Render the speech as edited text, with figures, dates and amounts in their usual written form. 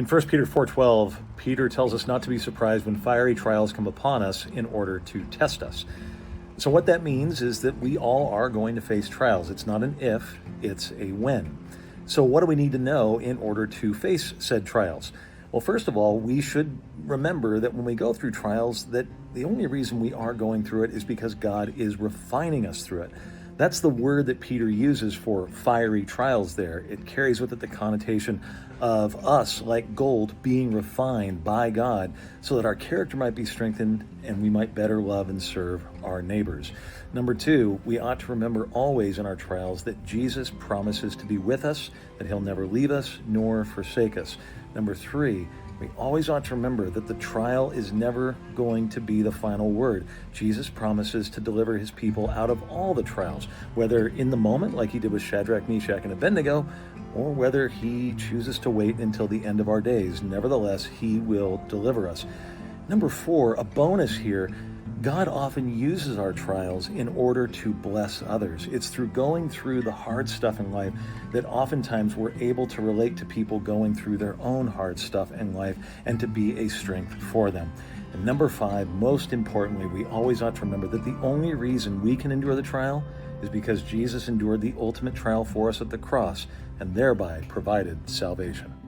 In 1 Peter 4:12, Peter tells us not to be surprised when fiery trials come upon us in order to test us. So what that means is that we all are going to face trials. It's not an if, it's a when. So what do we need to know in order to face said trials? Well, first of all, we should remember that when we go through trials, that the only reason we are going through it is because God is refining us through it. That's the word that Peter uses for fiery trials there. It carries with it the connotation of us, like gold, being refined by God so that our character might be strengthened and we might better love and serve our neighbors. Number two, we ought to remember always in our trials that Jesus promises to be with us, that he'll never leave us nor forsake us. Number three, we always ought to remember that the trial is never going to be the final word. Jesus promises to deliver his people out of all the trials, whether in the moment, like he did with Shadrach, Meshach, and Abednego, or whether he chooses to wait until the end of our days. Nevertheless, he will deliver us. Number four, a bonus here, God often uses our trials in order to bless others. It's through going through the hard stuff in life that oftentimes we're able to relate to people going through their own hard stuff in life and to be a strength for them. And number five, most importantly, we always ought to remember that the only reason we can endure the trial is because Jesus endured the ultimate trial for us at the cross and thereby provided salvation.